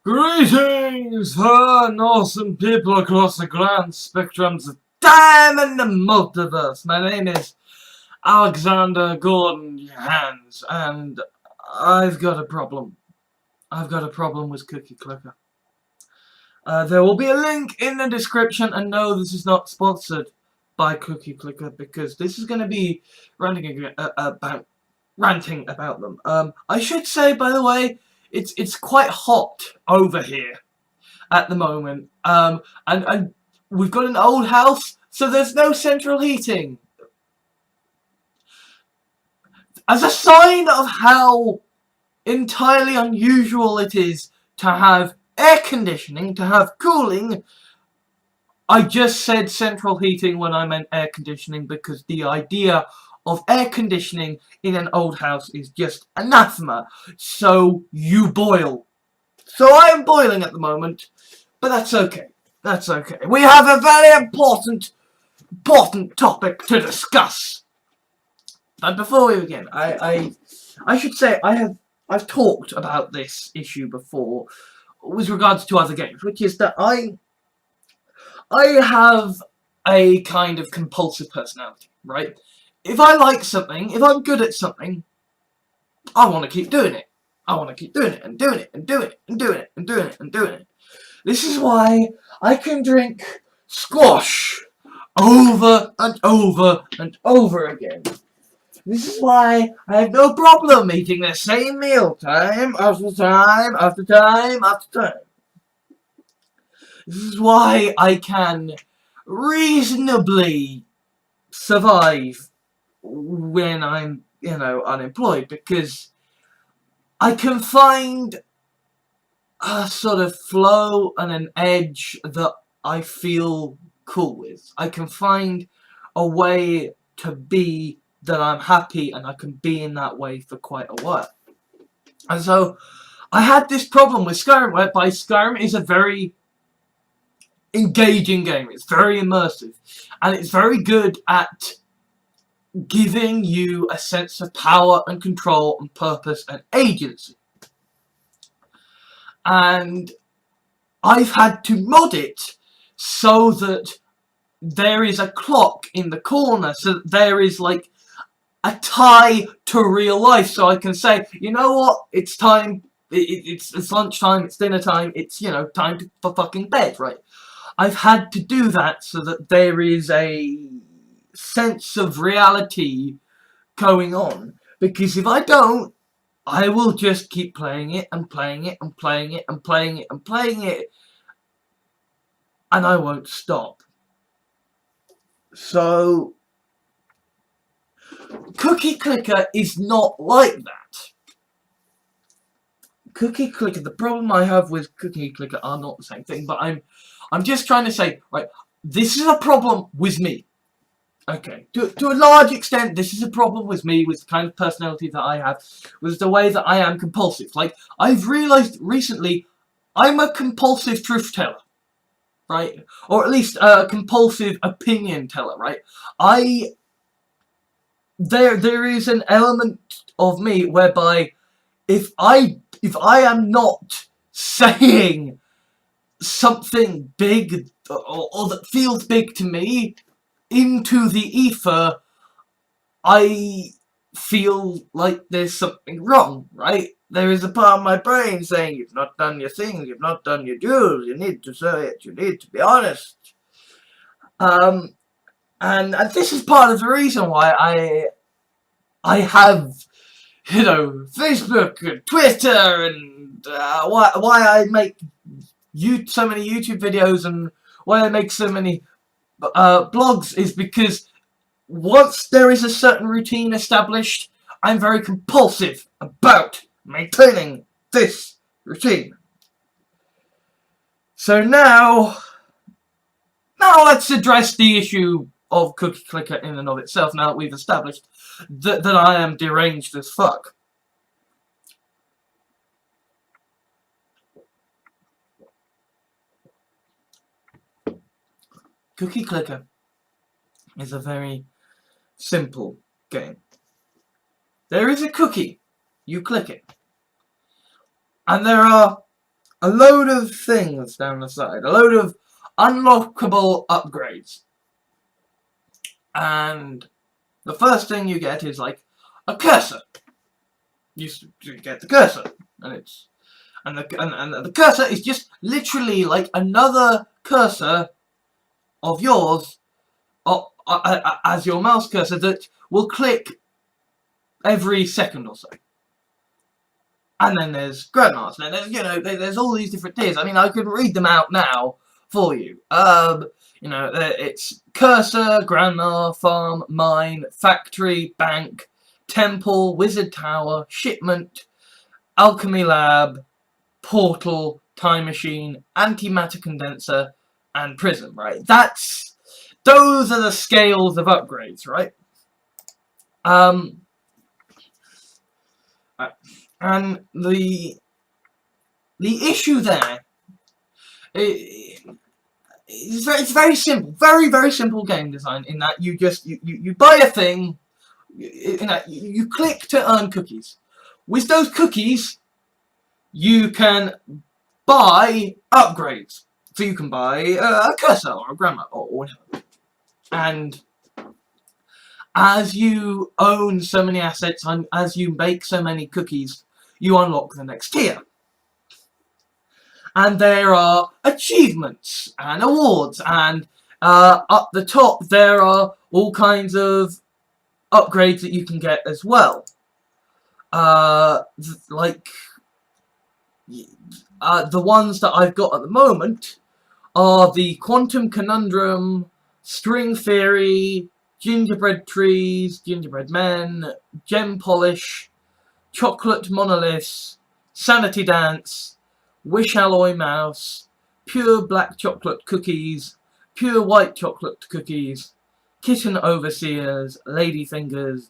Greetings, fun, awesome people across the grand spectrums of time and the multiverse. My name is Alexander Gordon Johans, and I've got a problem. I've got a problem with Cookie Clicker. There will be a link in the description, and no, this is not sponsored by Cookie Clicker because this is going to be ranting about them. I should say, by the way, it's quite hot over here at the moment. And we've got an old house, so there's no central heating. As a sign of how entirely unusual it is to have air conditioning, to have cooling, I just said central heating when I meant air conditioning because the idea of air conditioning in an old house is just anathema. So you boil. So I am boiling at the moment, but that's okay. That's okay. We have a very important topic to discuss. But before we begin, I should say I've talked about this issue before with regards to other games, which is that I have a kind of compulsive personality, right? If I like something, if I'm good at something, I want to keep doing it. I want to keep doing it and doing it and doing it and doing it and doing it and doing it. This is why I can drink squash over and over and over again. This is why I have no problem eating the same meal time after time after time after time. This is why I can reasonably survive when I'm, unemployed, because I can find a sort of flow and an edge that I feel cool with. I can find a way to be that I'm happy, and I can be in that way for quite a while. And so I had this problem with Skyrim, whereby Skyrim is a very engaging game. It's very immersive, and it's very good at giving you a sense of power and control and purpose and agency. And I've had to mod it so that there is a clock in the corner, so that there is like a tie to real life, so I can say, you know what, it's time, it's lunchtime, it's dinner time, it's, time for fucking bed, right? I've had to do that so that there is a sense of reality going on, because if I don't, I will just keep playing it and playing it and playing it and playing it and playing it, and I won't stop. So Cookie Clicker is not like that. Cookie Clicker, the problem I have with Cookie Clicker are not the same thing, but I'm just trying to say, right, this is a problem with me. Okay, to a large extent, this is a problem with me, with the kind of personality that I have, with the way that I am compulsive. Like, I've realized recently, I'm a compulsive truth teller, right? Or at least a compulsive opinion teller, right? There is an element of me whereby if I am not saying something big or that feels big to me into the ether, I feel like there's something wrong, right? There is a part of my brain saying, you've not done your thing, you've not done your dues, you need to say it, you need to be honest. And this is part of the reason why I have, Facebook and Twitter, and why I make so many YouTube videos, and why I make so many blogs, is because once there is a certain routine established, I'm very compulsive about maintaining this routine. So now let's address the issue of Cookie Clicker in and of itself, now that we've established that I am deranged as fuck. Cookie Clicker is a very simple game. There is a cookie. You click it. And there are a load of things down the side, a load of unlockable upgrades. And the first thing you get is like a cursor. You get the cursor, and the cursor is just literally like another cursor of yours, as your mouse cursor, that will click every second or so. And then there's grandmas, and there's, there's all these different tiers. I mean, I could read them out now for you. It's cursor, grandma, farm, mine, factory, bank, temple, wizard tower, shipment, alchemy lab, portal, time machine, antimatter condenser, and prism, right? Those are the scales of upgrades, right? And the issue there it's very simple, very simple game design, in that you buy a thing, in that you click to earn cookies. With those cookies, you can buy upgrades. So you can buy a cursor or a grandma or whatever. And as you own so many assets and as you make so many cookies, you unlock the next tier. And there are achievements and awards, and up the top there are all kinds of upgrades that you can get as well. The ones that I've got at the moment are the Quantum Conundrum, String Theory, Gingerbread Trees, Gingerbread Men, Gem Polish, Chocolate Monoliths, Sanity Dance, Wish Alloy Mouse, Pure Black Chocolate Cookies, Pure White Chocolate Cookies, Kitten Overseers, Ladyfingers,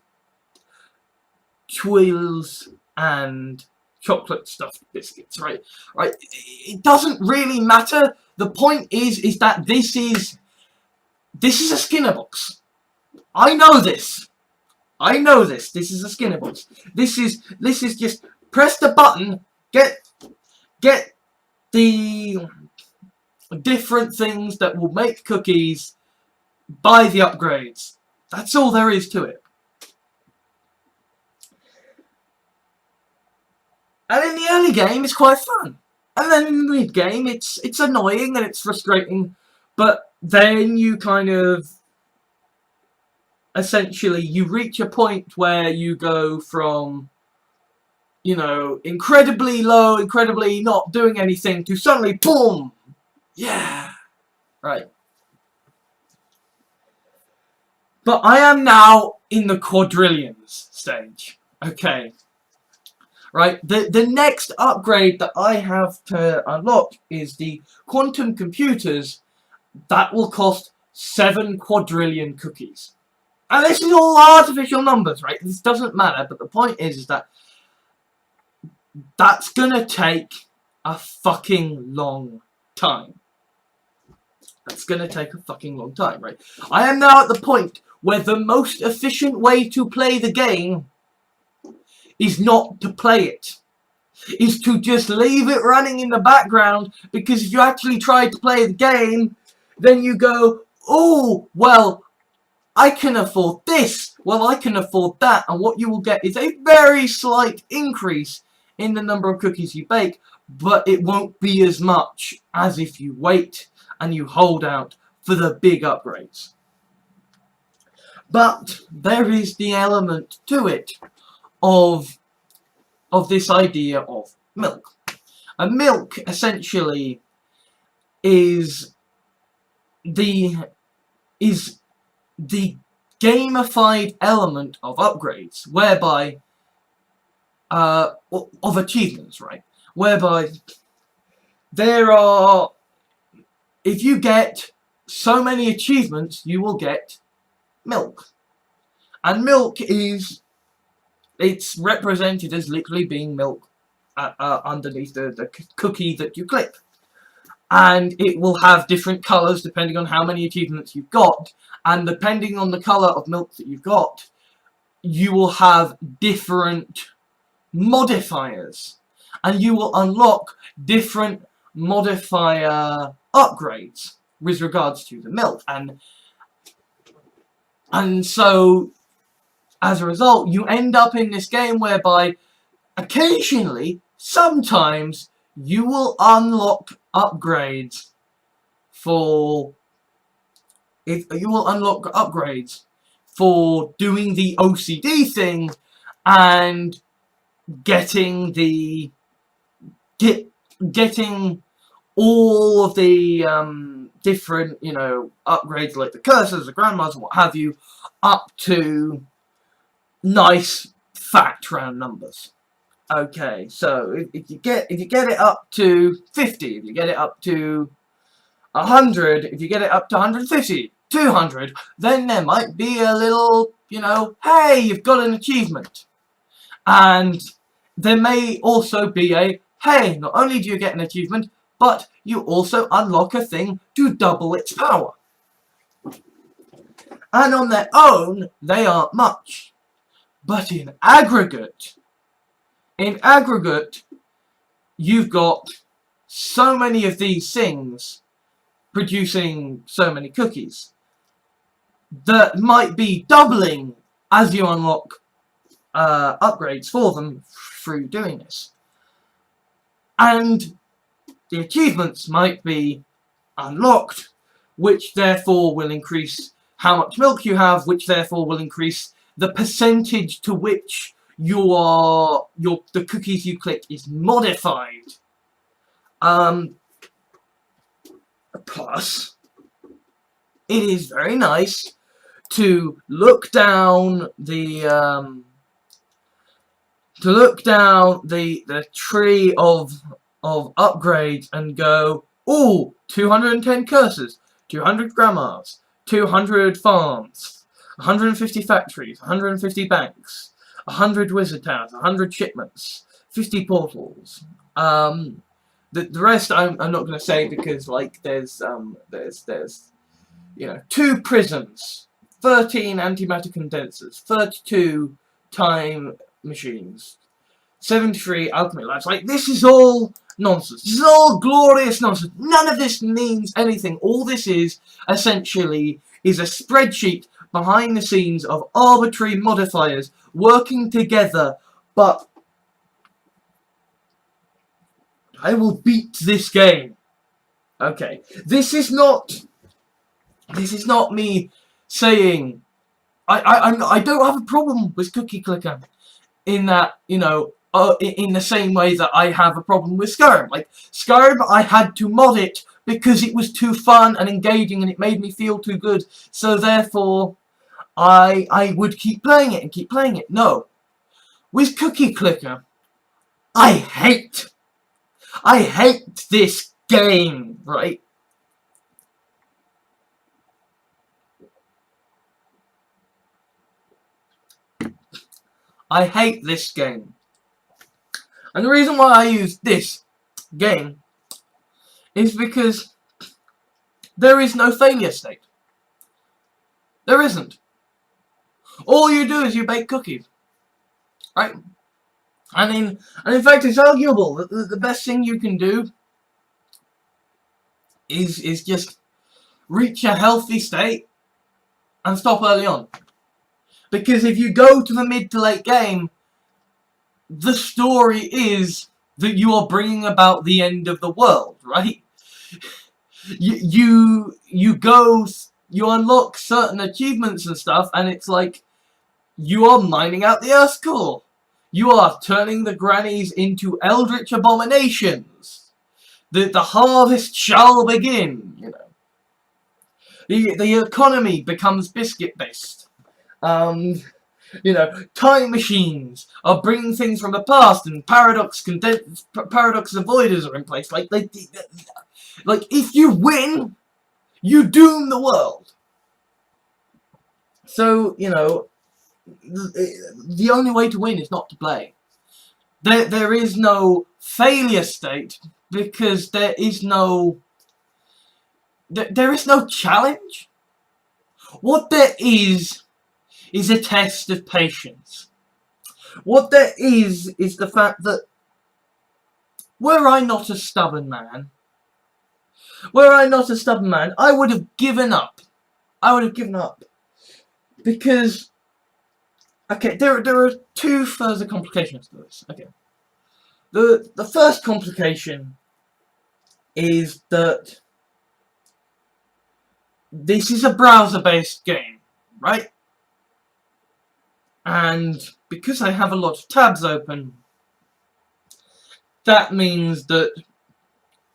Twills, and chocolate stuffed biscuits, right? It doesn't really matter. The point is that this is a Skinner box. I know this. This is a Skinner box. This is just press the button, get the different things that will make cookies, buy the upgrades. That's all there is to it. And in the early game, it's quite fun. And then in the mid game, it's annoying and it's frustrating. But then you kind of, essentially, you reach a point where you go from, incredibly low, incredibly not doing anything, to suddenly, boom! Yeah! Right. But I am now in the quadrillions stage. Okay. Right, the next upgrade that I have to unlock is the quantum computers that will cost 7 quadrillion cookies. And this is all artificial numbers, right? This doesn't matter, but the point is that that's gonna take a fucking long time. That's gonna take a fucking long time, right? I am now at the point where the most efficient way to play the game is not to play it. Is to just leave it running in the background, because if you actually try to play the game, then you go, oh, well, I can afford this, well, I can afford that, and what you will get is a very slight increase in the number of cookies you bake, but it won't be as much as if you wait and you hold out for the big upgrades. But there is the element to it of this idea of milk. And milk essentially is the gamified element of upgrades, whereby of achievements, right? Whereby there are, if you get so many achievements, you will get milk. And milk it's represented as literally being milk underneath the cookie that you click. And it will have different colours depending on how many achievements you've got. And depending on the colour of milk that you've got, you will have different modifiers. And you will unlock different modifier upgrades with regards to the milk, and so as a result you end up in this game whereby occasionally, sometimes, you will unlock upgrades for doing the OCD thing and getting all of the different, you know, upgrades like the cursors, the grandmas, what have you, up to nice fat round numbers. Okay, so if you get it up to 50, if you get it up to 100, if you get it up to 150, 200, then there might be a little, you know, hey, you've got an achievement. And there may also be a, hey, not only do you get an achievement, but you also unlock a thing to double its power. And on their own, they aren't much. But in aggregate, you've got so many of these things producing so many cookies that might be doubling as you unlock upgrades for them through doing this. And the achievements might be unlocked, which therefore will increase how much milk you have, which therefore will increase the percentage to which the cookies you click is modified. Plus, it is very nice to look down the tree of upgrades and go, ooh, 210 cursors, 200 grandmas, 200 farms, 150 factories, 150 banks, 100 wizard towers, 100 shipments, 50 portals. The rest I'm not going to say because, like, there's you know, 2 prisons, 13 antimatter condensers, 32 time machines, 73 alchemy labs. Like, this is all nonsense. This is all glorious nonsense. None of this means anything. All this is, essentially, is a spreadsheet behind the scenes of arbitrary modifiers working together, but I will beat this game. Okay, this is not me saying I don't have a problem with Cookie Clicker in that, you know, in the same way that I have a problem with Skyrim. Like, Skyrim, I had to mod it because it was too fun and engaging and it made me feel too good, so therefore I would keep playing it and keep playing it. No. With Cookie Clicker, I hate this game, right? I hate this game. And the reason why I use this game is because there is no failure state. There isn't. All you do is you bake cookies. Right? And in fact, it's arguable that the best thing you can do is just reach a healthy state and stop early on. Because if you go to the mid to late game, the story is that you are bringing about the end of the world, right? You unlock certain achievements and stuff, and it's like you are mining out the Earth's core. You are turning the grannies into eldritch abominations. The harvest shall begin, you know. The economy becomes biscuit-based. You know, time machines are bringing things from the past, and paradox avoiders are in place. Like if you win, you doom the world. So, you know, the only way to win is not to play. There is no failure state because there is no challenge. What there is a test of patience. What there is the fact that were I not a stubborn man, Were I not a stubborn man, I would have given up. I would have given up. Because, okay, there are two further complications to this. Okay. The first complication is that this is a browser-based game, right? And because I have a lot of tabs open, that means that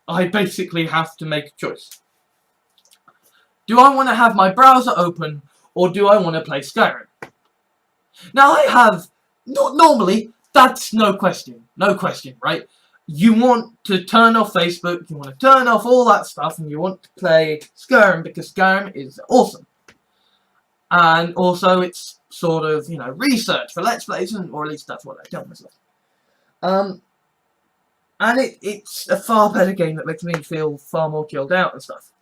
I basically have to make a choice. Do I want to have my browser open, or do I want to play Skyrim? Now I have, normally, that's no question, right? You want to turn off Facebook, you want to turn off all that stuff, and you want to play Skyrim, because Skyrim is awesome. And also, it's sort of, you know, research for Let's Plays, or at least that's what I tell myself. And it's a far better game that makes me feel far more chilled out and stuff.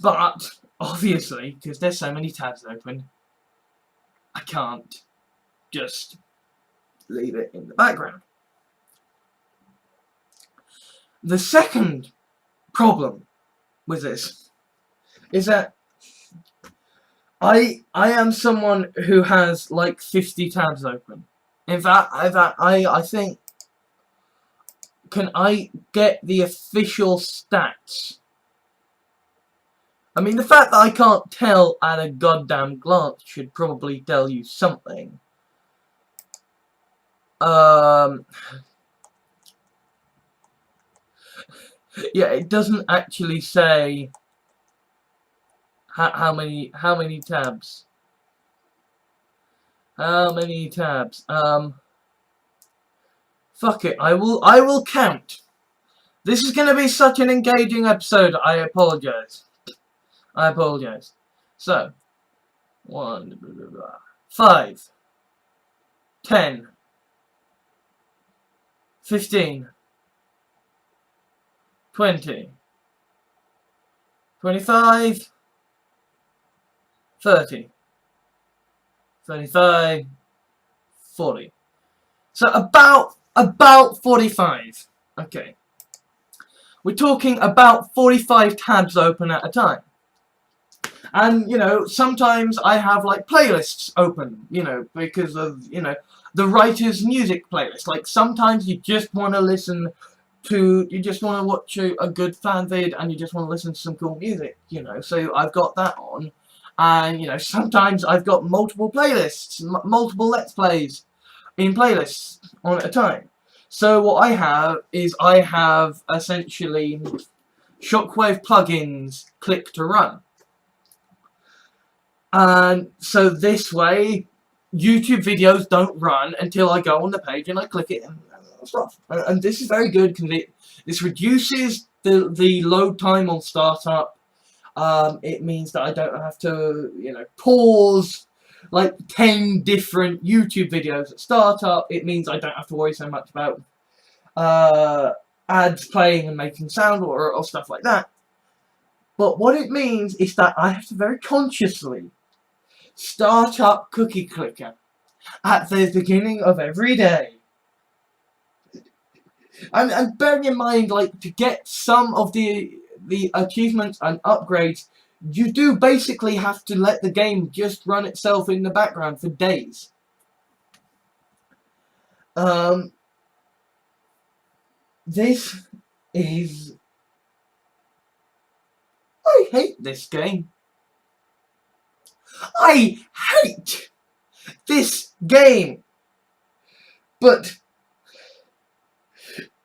But, obviously, because there's so many tabs open, I can't just leave it in the background. The second problem with this is that I am someone who has like 50 tabs open. In fact, I think, can I get the official stats? I mean, the fact that I can't tell at a goddamn glance should probably tell you something. Yeah, it doesn't actually say how many tabs. How many tabs? Fuck it. I will count. This is gonna be such an engaging episode. I apologize. So, 1, 5, 10, 15, 20, 25, 30, 35, 40. So about 45. Okay. We're talking about 45 tabs open at a time. And, you know, sometimes I have, like, playlists open, you know, because of, you know, the writer's music playlist. Like, sometimes you just want to listen to, you just want to watch a good fan vid, and you just want to listen to some cool music, you know. So I've got that on. And, you know, sometimes I've got multiple playlists, multiple Let's Plays in playlists on at a time. So what I have is I have, essentially, Shockwave plugins click to run. And so this way, YouTube videos don't run until I go on the page and I click it and stuff. And this is very good because this reduces the load time on startup. It means that I don't have to, you know, pause like 10 different YouTube videos at startup. It means I don't have to worry so much about ads playing and making sound or stuff like that. But what it means is that I have to very consciously start up Cookie Clicker at the beginning of every day. And bearing in mind, like, to get some of the achievements and upgrades, you do basically have to let the game just run itself in the background for days. This is... I hate this game. I hate this game. But,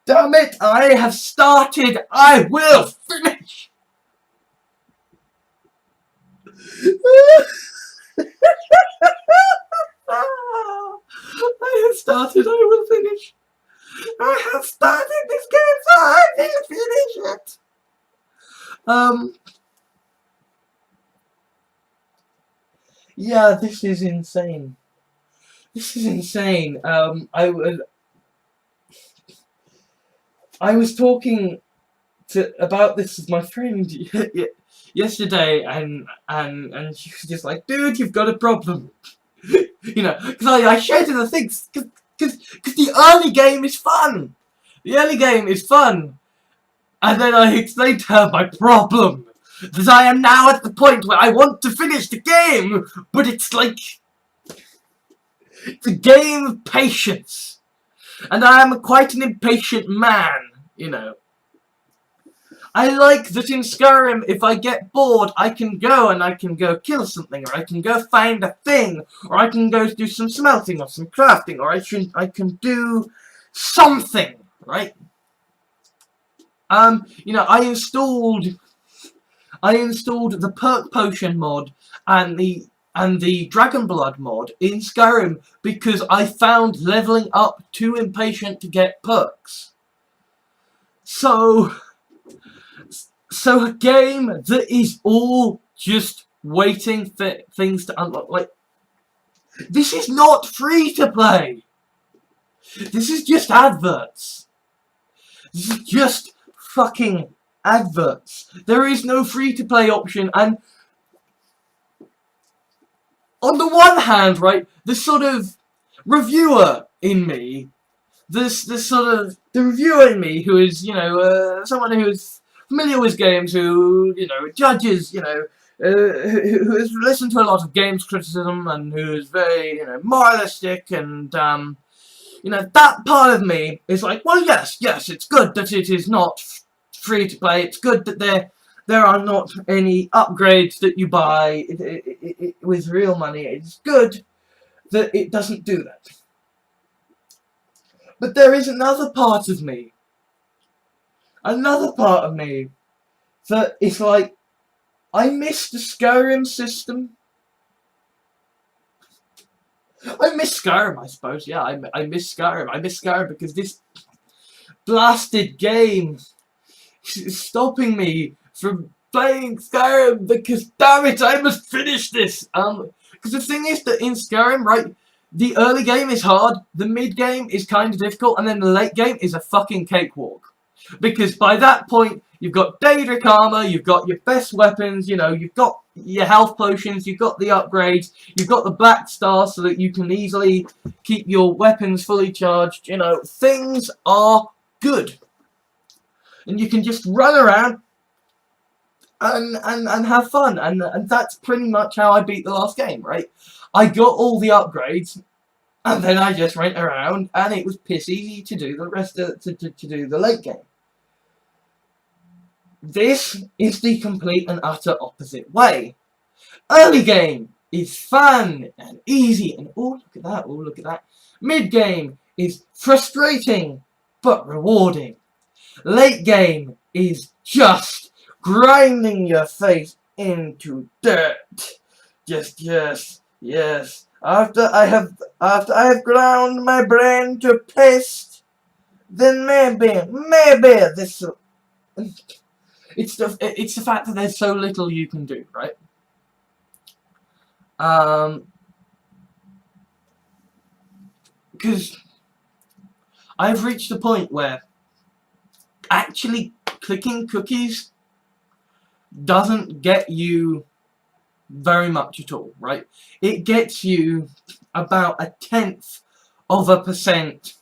damn it, I have started. I will finish. I have started. I will finish. I have started this game, so I will finish it. Yeah, this is insane. This is insane. I was talking about this with my friend yesterday, and she was just like, "Dude, you've got a problem." You know, because I shared the things, because the early game is fun. The early game is fun. And then I explained to her my problem. That I am now at the point where I want to finish the game, but it's like... It's a game of patience. And I am quite an impatient man, you know. I like that in Skyrim, if I get bored, I can go and I can go kill something, or I can go find a thing, or I can go do some smelting or some crafting, or I can do something, right? You know, I installed the perk potion mod and the Dragon Blood mod in Skyrim because I found leveling up too impatient to get perks. So a game that is all just waiting for things to unlock, like, this is not free to play. This is just adverts. This is just fucking adverts. There is no free to play option, and on the one hand, right, the sort of reviewer in me, the reviewer in me who is, you know, someone who is familiar with games, who, you know, judges, you know, who has listened to a lot of games criticism and who is very, you know, moralistic, and, you know, that part of me is like, well, yes, it's good that it is not free to play, it's good that there are not any upgrades that you buy with real money, it's good that it doesn't do that. But there is another part of me that is like, I miss the Skyrim system. I miss Skyrim, I suppose. Yeah, I miss Skyrim. I miss Skyrim because this blasted game is stopping me from playing Skyrim because, damn it, I must finish this. Because the thing is that in Skyrim, right, the early game is hard, the mid game is kind of difficult, and then the late game is a fucking cakewalk. Because by that point, you've got Daedric armor, you've got your best weapons, you know, you've got your health potions, you've got the upgrades, you've got the Black Star so that you can easily keep your weapons fully charged, you know, things are good. And you can just run around and have fun, and that's pretty much how I beat the last game, right? I got all the upgrades, and then I just went around, and it was piss easy to do the rest of to do the late game. This is the complete and utter opposite way. Early game is fun and easy, and oh look at that, oh look at that. Mid game is frustrating but rewarding. Late game is just grinding your face into dirt. Just yes. After I have ground my brain to paste, then maybe this. It's the fact that there's so little you can do, right? Because I've reached a point where actually clicking cookies doesn't get you very much at all, right? It gets you about 0.1%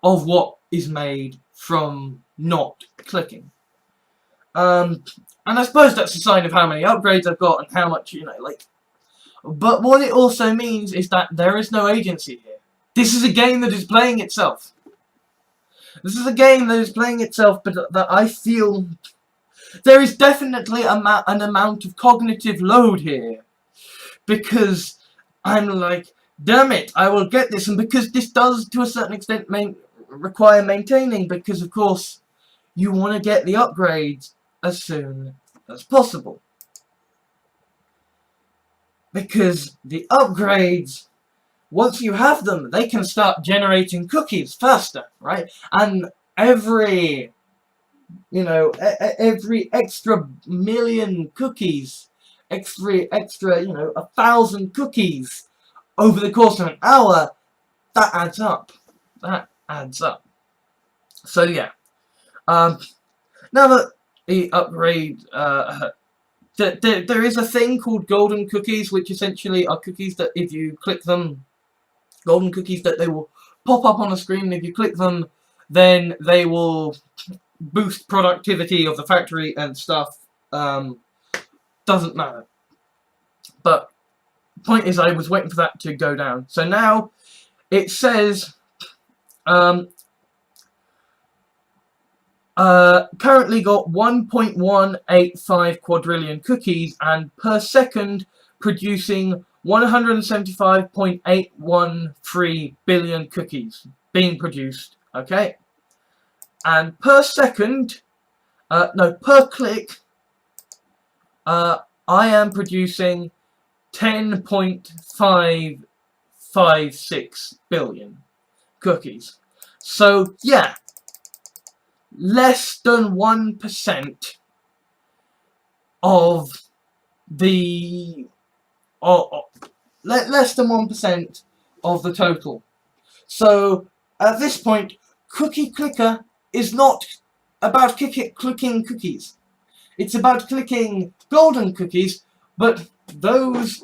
of what is made from not clicking. And I suppose that's a sign of how many upgrades I've got and how much, you know, like... But what it also means is that there is no agency here. This is a game that is playing itself. This is a game that is playing itself, but that I feel... There is definitely an amount of cognitive load here. Because I'm like, damn it, I will get this. And because this does, to a certain extent, require maintaining. Because, of course, you want to get the upgrades as soon as possible. Because the upgrades, once you have them, they can start generating cookies faster, right? And every... You know, every extra million cookies, extra, you know, 1,000 cookies over the course of an hour, that adds up. That adds up. So, yeah. Now that the upgrade, there is a thing called golden cookies, which essentially are cookies that if you click them, golden cookies that they will pop up on the screen, and if you click them, then they will boost productivity of the factory and stuff. Doesn't matter. But point is, I was waiting for that to go down. So now it says currently got 1.185 quadrillion cookies, and per second producing 175.813 billion cookies being produced. Okay, and per second, per click, I am producing 10.556 billion cookies. So yeah, less than 1% of the less than 1% of the total. So at this point, Cookie Clicker is not about clicking cookies. It's about clicking golden cookies, but those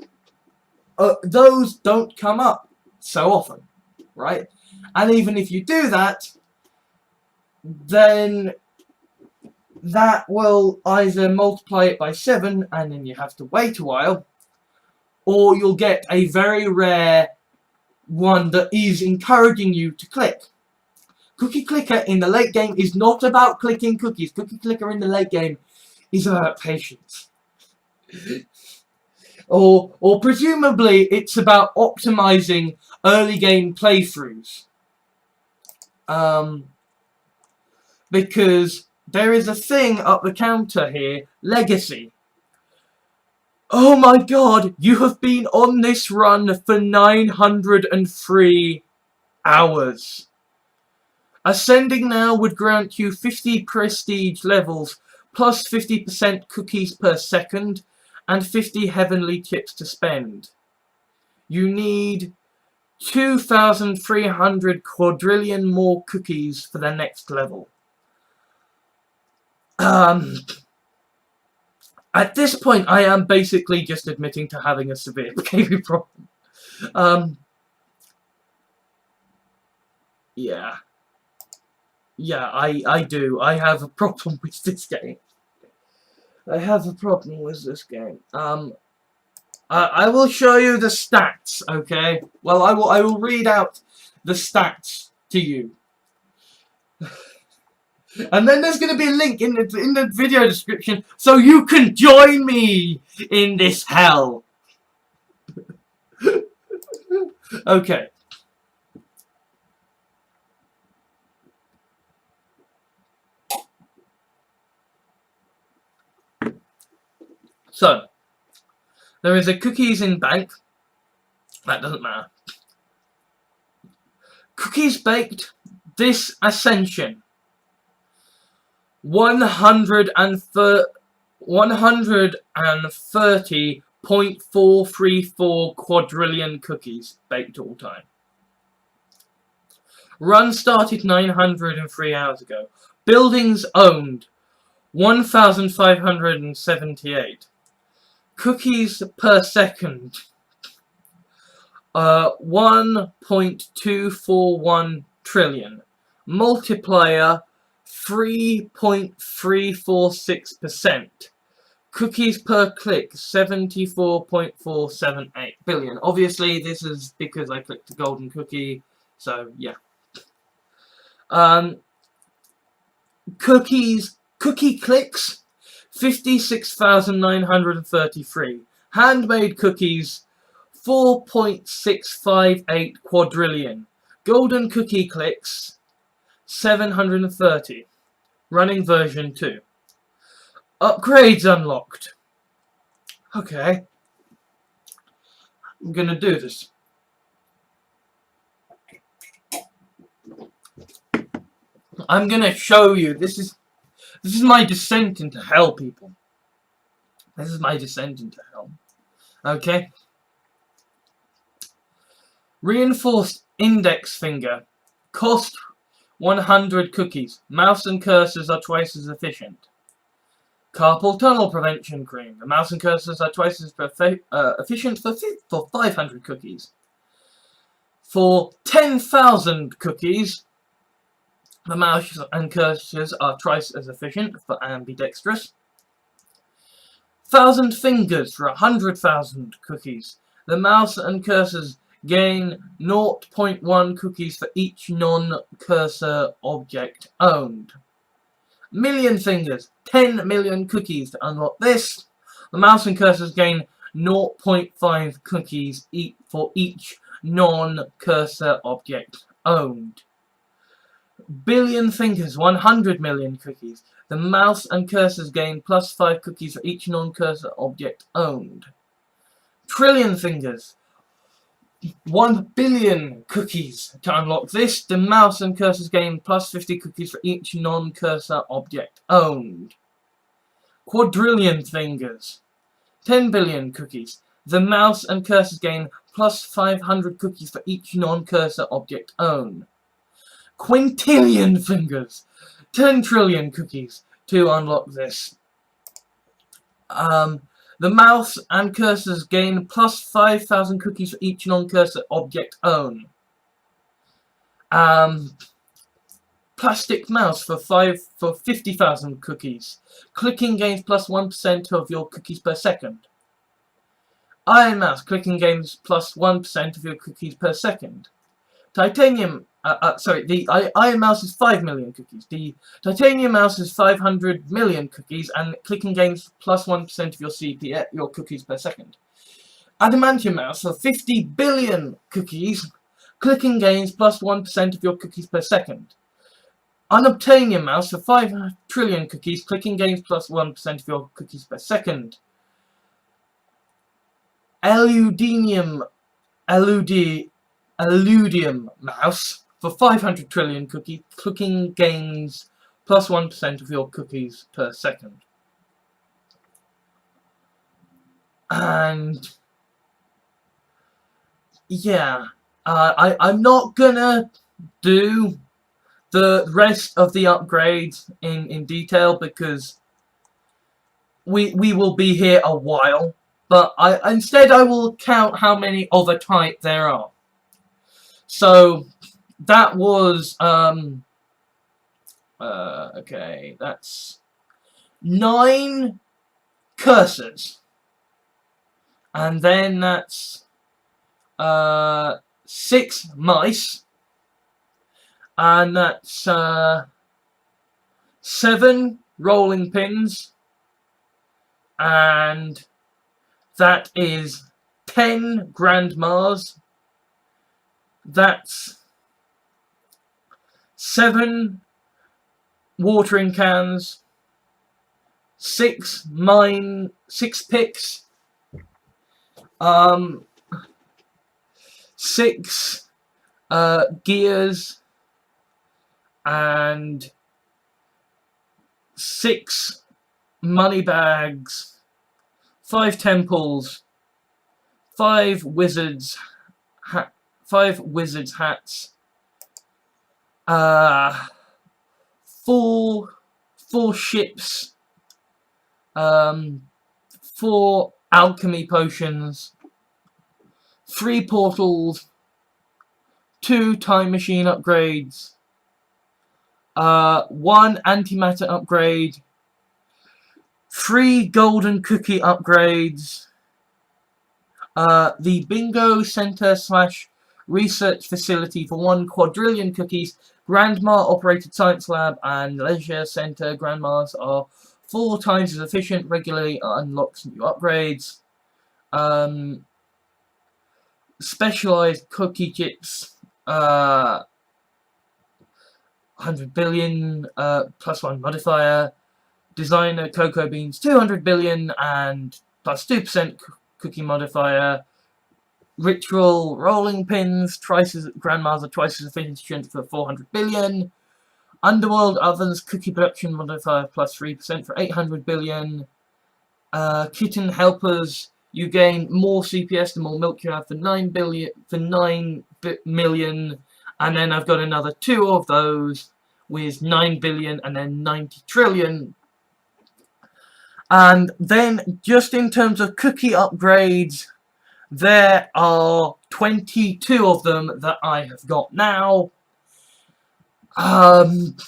don't come up so often, right? And even if you do that, then that will either multiply it by 7, and then you have to wait a while, or you'll get a very rare one that is encouraging you to click. Cookie Clicker in the late game is not about clicking cookies. Cookie Clicker in the late game is about patience. or presumably it's about optimizing early game playthroughs. Because there is a thing up the counter here, Legacy. Oh my god, you have been on this run for 903 hours. Ascending now would grant you 50 prestige levels, plus 50% cookies per second, and 50 heavenly chips to spend. You need 2,300 quadrillion more cookies for the next level. At this point, I am basically just admitting to having a severe behavior problem. Yeah. Yeah, I do. I have a problem with this game. I have a problem with this game. I will show you the stats, okay? Well, I will read out the stats to you. And then there's going to be a link in the video description so you can join me in this hell. Okay. So, there is a cookies in bank. That doesn't matter. Cookies baked, this ascension. 130.434 quadrillion cookies baked all time. Run started 903 hours ago. Buildings owned 1,578. Cookies per second 1.241 trillion. Multiplier 3.346%. Cookies per click 74.478 billion. Obviously this is because I clicked the golden cookie, so yeah. Cookie clicks 56,933. Handmade cookies 4.658 quadrillion. Golden cookie clicks 730. Running version 2. Upgrades unlocked. Okay. I'm gonna do this. I'm gonna show you. This is my descent into hell, people. This is my descent into hell. Okay. Reinforced index finger. Cost 100 cookies. Mouse and cursors are twice as efficient. Carpal tunnel prevention cream. The mouse and cursors are twice as efficient for 500 cookies. For 10,000 cookies, The mouse and cursors are twice as efficient for ambidextrous. 1,000 fingers for 100,000 cookies. The mouse and cursors gain 0.1 cookies for each non-cursor object owned. Million fingers, 10 million cookies. To unlock this, the mouse and cursors gain 0.5 cookies for each non-cursor object owned. Billion fingers, 100 million cookies. The mouse and cursors gain plus 5 cookies for each non-cursor object owned. Trillion fingers, 1 billion cookies. To unlock this, the mouse and cursors gain plus 50 cookies for each non-cursor object owned. Quadrillion fingers, 10 billion cookies. The mouse and cursors gain plus 500 cookies for each non-cursor object owned. Quintillion fingers, 10 trillion cookies. To unlock this, the mouse and cursors gain plus 5,000 cookies for each non-cursor object owned. Plastic mouse for 50,000 cookies. Clicking gains plus 1% of your cookies per second. Iron mouse, clicking gains plus 1% of your cookies per second. Titanium, the Iron mouse is 5 million cookies. The Titanium mouse is 500 million cookies, and clicking gains plus 1% of your CPS, your cookies per second. Adamantium mouse for 50 billion cookies. Clicking gains plus 1% of your cookies per second. Unobtainium mouse for 5 trillion cookies. Clicking gains plus 1% of your cookies per second. Eludium mouse for 500 trillion cookies. Clicking gains plus 1% of your cookies per second. And yeah, I'm not gonna do the rest of the upgrades in detail because we will be here a while. But instead I will count how many of a type there are. So that was okay, that's 9 cursors, and then that's 6 mice, and that's 7 rolling pins, and that is 10 grandmas. That's 7 watering cans, 6 picks, 6 gears, and 6 money bags, 5 temples, 5 wizards hats, 4 ships, 4 alchemy potions, 3 portals, 2 time machine upgrades, 1 antimatter upgrade, 3 golden cookie upgrades, the bingo center / research facility for 1 quadrillion cookies, grandma operated science lab, and leisure center. Grandmas are 4 times as efficient, regularly unlocks new upgrades. Specialized cookie chips, 100 billion, plus 1 modifier. Designer cocoa beans, 200 billion, and plus 2% cookie modifier. Ritual rolling pins, grandmas are twice as efficient for 400 billion. Underworld ovens, cookie production modifier plus 3% for 800 billion. Kitten helpers, you gain more CPS the more milk you have for 9 million. And then I've got another 2 of those with 9 billion and then 90 trillion. And then, just in terms of cookie upgrades, there are 22 of them that I have got now. And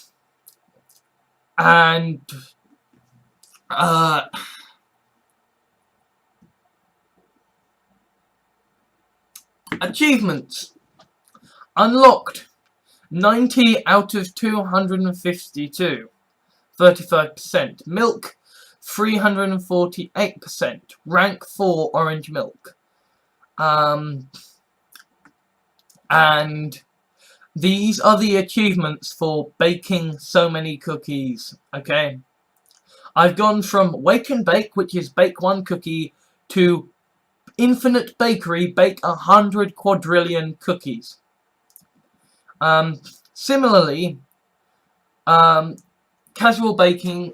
achievements unlocked 90 out of 252, 35%. Milk 348%. Rank 4 orange milk. And these are the achievements for baking so many cookies. Okay, I've gone from Wake and Bake, which is bake 1 cookie, to Infinite Bakery, bake 100 quadrillion cookies. Similarly, Casual Baking,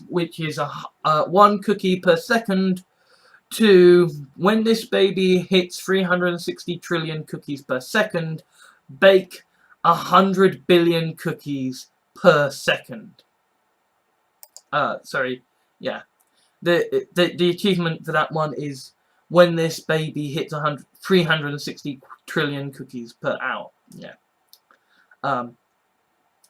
which is 1 cookie per second, to when this baby hits 360 trillion cookies per second, bake 100 billion cookies per second. Sorry, yeah. The achievement for that one is when this baby hits 360 trillion cookies per hour. Yeah.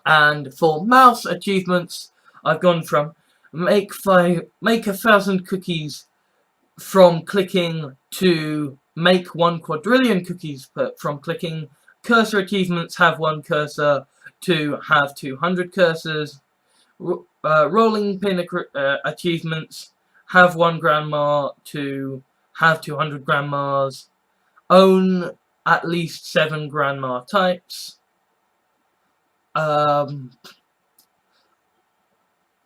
And for mouse achievements, I've gone from make 1,000 cookies from clicking to make 1 quadrillion cookies from clicking. Cursor achievements, have 1 cursor to have 200 cursors. Rolling pin achievements, have 1 grandma to have 200 grandmas. Own at least 7 grandma types.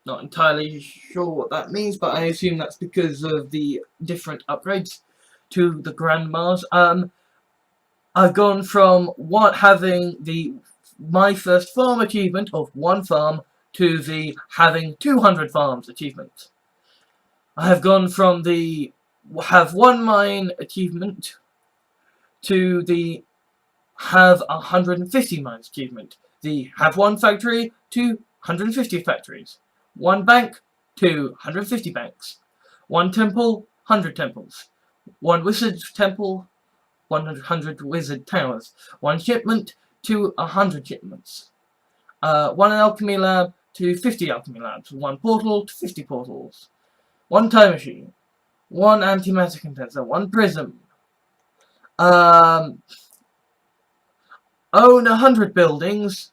Not entirely sure what that means, but I assume that's because of the different upgrades to the grandmas. I've gone from having my first farm achievement of 1 farm to the having 200 farms achievement. I have gone from the have 1 mine achievement to the have 150 mines achievement. The have 1 factory to 150 factories. 1 bank to 150 banks. 1 temple, 100 temples. 1 wizard temple, 100 wizard towers. 1 shipment to 100 shipments. 1 alchemy lab to 50 alchemy labs. 1 portal to 50 portals. 1 time machine. 1 antimatter condenser. 1 prism. Own 100 buildings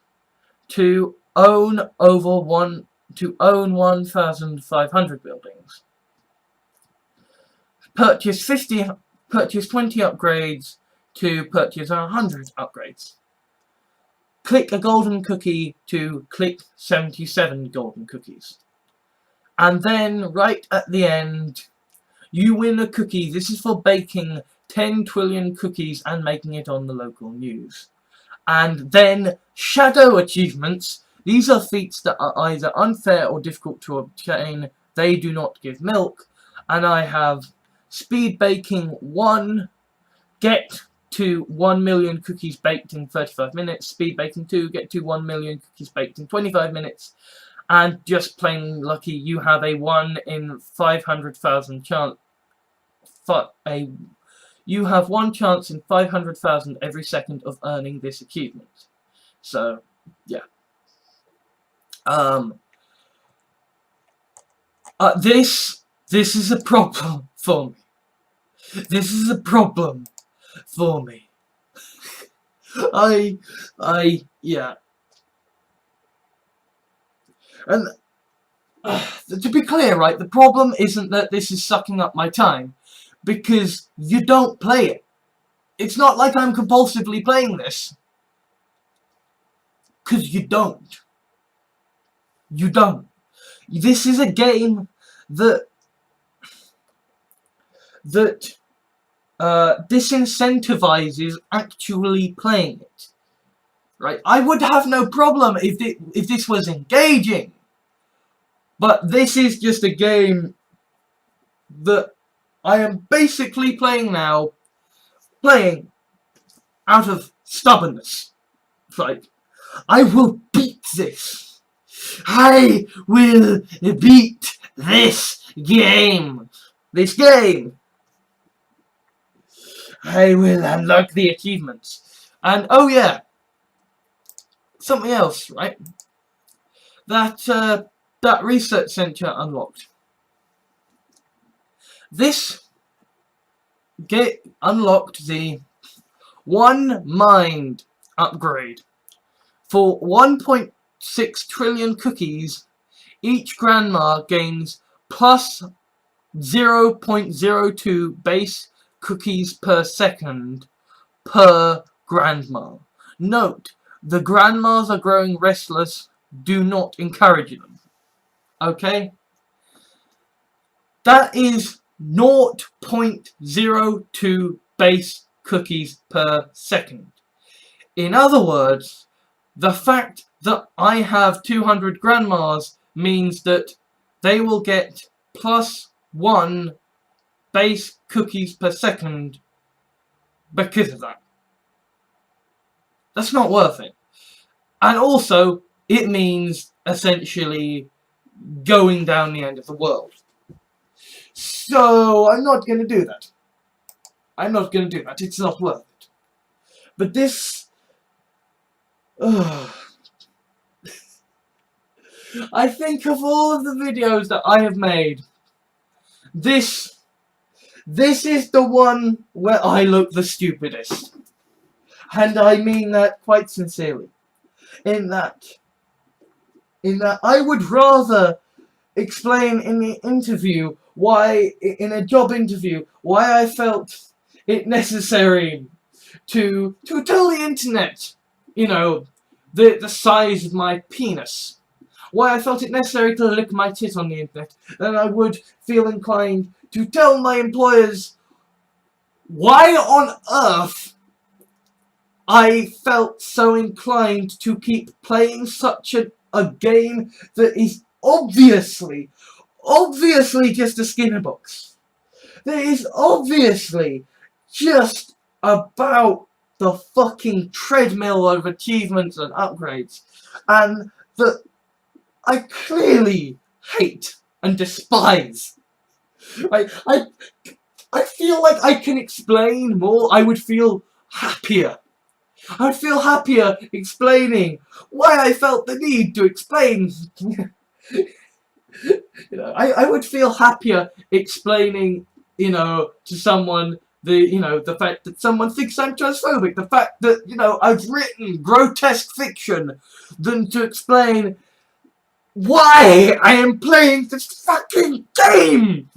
to own 1,500 buildings. Purchase 20 upgrades to purchase 100 upgrades. Click a golden cookie to click 77 golden cookies. And then right at the end, you win a cookie. This is for baking 10 trillion cookies and making it on the local news. And then shadow achievements. These are feats that are either unfair or difficult to obtain. They do not give milk. And I have speed baking 1, get to 1 million cookies baked in 35 minutes. Speed baking 2, get to 1 million cookies baked in 25 minutes. And just plain lucky, you have a 1 in 500,000 chance. You have 1 chance in 500,000 every second of earning this achievement. So, yeah. This is a problem for me. This is a problem for me. Yeah. And to be clear, right, the problem isn't that this is sucking up my time, because you don't play it. It's not like I'm compulsively playing this. Because you don't. You don't. This is a game that disincentivizes actually playing it. Right? I would have no problem if this was engaging. But this is just a game that I am basically playing now, playing out of stubbornness. It's like, I will beat this. I will beat this game. This game. I will unlock the achievements. And, oh yeah, something else, right? That research center unlocked. This unlocked the One Mind upgrade. For 1.6 trillion cookies, each grandma gains plus 0.02 base cookies per second per grandma. Note, the grandmas are growing restless. Do not encourage them. Okay? That is 0.02 base cookies per second. In other words, the fact that I have 200 grandmas means that they will get plus 1 base cookies per second because of that. That's not worth it. And also, it means essentially going down the end of the world. So, I'm not going to do that. I'm not going to do that. It's not worth it. But this... I think of all of the videos that I have made, this is the one where I look the stupidest. And I mean that quite sincerely. In that I would rather explain in the interview why, in a job interview, why I felt it necessary to tell the internet, you know, the size of my penis. Why I felt it necessary to lick my tit on the internet, than I would feel inclined to tell my employers why on earth I felt so inclined to keep playing such a game that is obviously just a Skinner box. That is obviously just about the fucking treadmill of achievements and upgrades, and that I clearly hate and despise. I feel like I can explain more. I would feel happier. I'd feel happier explaining why I felt the need to explain. You know, I would feel happier explaining, you know, to someone the fact that someone thinks I'm transphobic, the fact that, you know, I've written grotesque fiction, than to explain why I am playing this fucking game.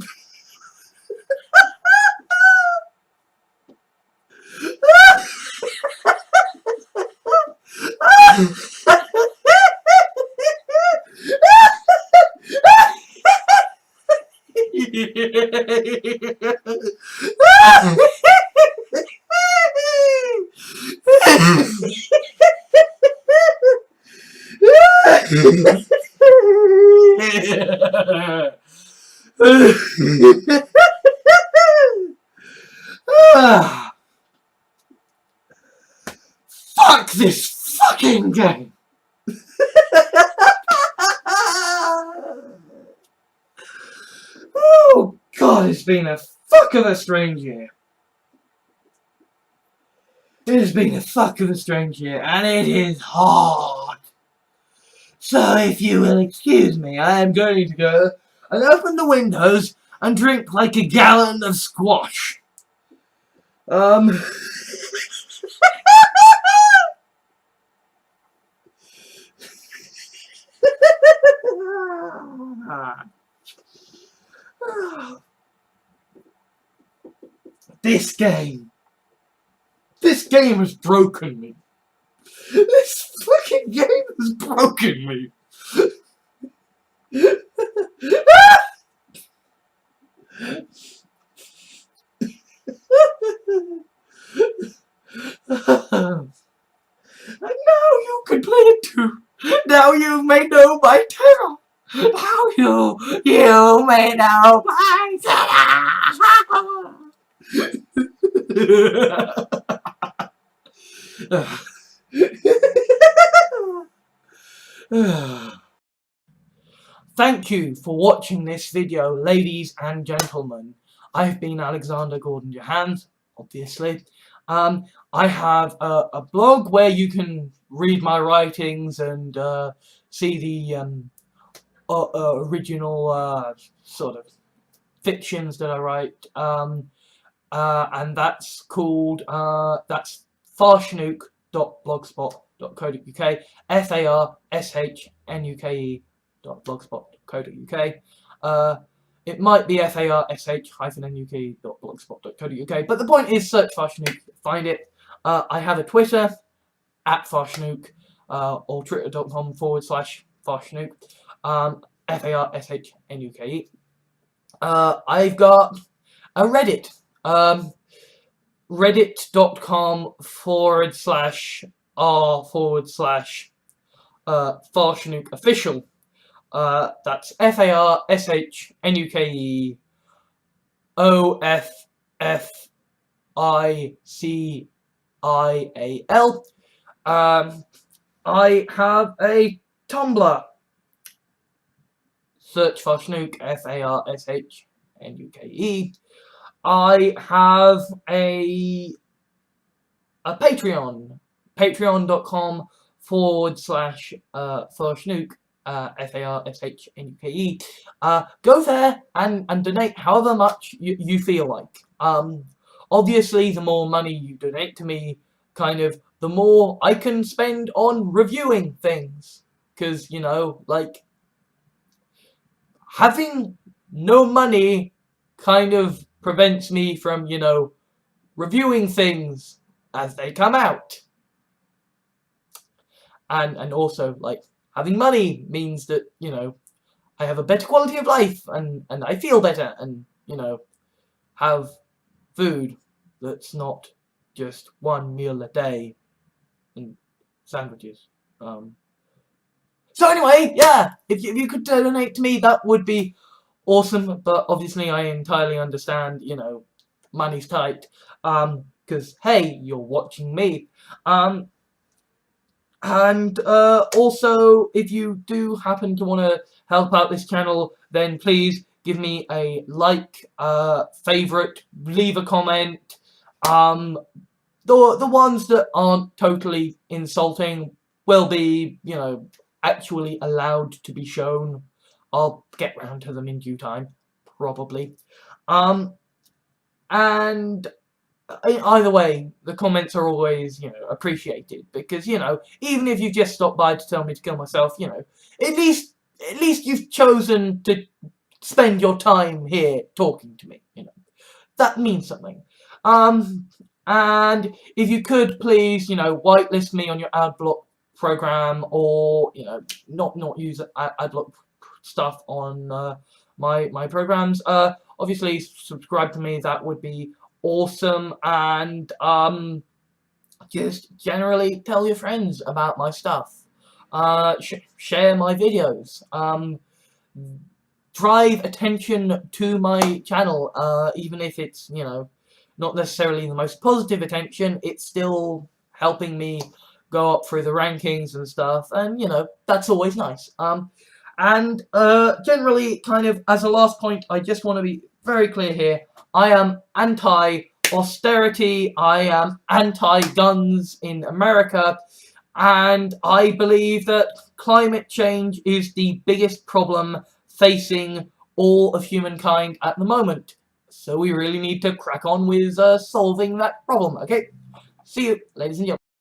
Fuck this fucking game. Oh God, it's been a fuck of a strange year. It has been a fuck of a strange year, and it is hard. So if you will excuse me, I am going to go and open the windows and drink like a gallon of squash. This game has broken me. This fucking game has broken me. And now you can play it too. Now you may know my terror. Now you may know my terror. Thank you for watching this video, ladies and gentlemen. I've been Alexander Gordon-Johans, obviously. I have a blog where you can read my writings and see the original sort of fictions that I write. And that's called that's farshnuke.blogspot.co.uk, farshnuke.blogspot.co.uk. It might be farsh-nuke.blogspot.co.uk, but the point is, search Farshnuke, find it. I have a Twitter @farshnuke, or twitter.com/farshnuke, farshnuke. I've got a Reddit, reddit.com/r/Farshnuke official. That's FARSHNUKEOFFICIAL. I have a Tumblr. Search Farshnuke, FARSHNUKE. I have a Patreon, patreon.com/Farshnuke, FARSHNUKE. Go there and donate however much you feel like. Obviously, the more money you donate to me, kind of, the more I can spend on reviewing things. Because, you know, like, having no money kind of prevents me from, you know, reviewing things as they come out. And also, like, having money means that, you know, I have a better quality of life and I feel better and, you know, have food that's not just one meal a day and sandwiches. So anyway, yeah, if you could donate to me, that would be awesome, but obviously I entirely understand, you know, money's tight, because, hey, you're watching me. And also, if you do happen to want to help out this channel, then please give me a like, favorite, leave a comment. The ones that aren't totally insulting will be, you know, actually allowed to be shown. I'll get round to them in due time, probably. And either way, the comments are always, you know, appreciated, because, you know, even if you just stopped by to tell me to kill myself, you know, at least you've chosen to spend your time here talking to me, you know. That means something. And if you could please, you know, whitelist me on your adblock program, or, you know, not use adblock stuff on my programs. Obviously subscribe to me, that would be awesome. And just generally tell your friends about my stuff. Share my videos. Drive attention to my channel, even if it's, you know, not necessarily the most positive attention. It's still helping me go up through the rankings and stuff, and, you know, that's always nice. And generally, kind of, as a last point, I just want to be very clear here. I am anti-austerity, I am anti-guns in America, and I believe that climate change is the biggest problem facing all of humankind at the moment. So we really need to crack on with solving that problem, okay? See you, ladies and gentlemen.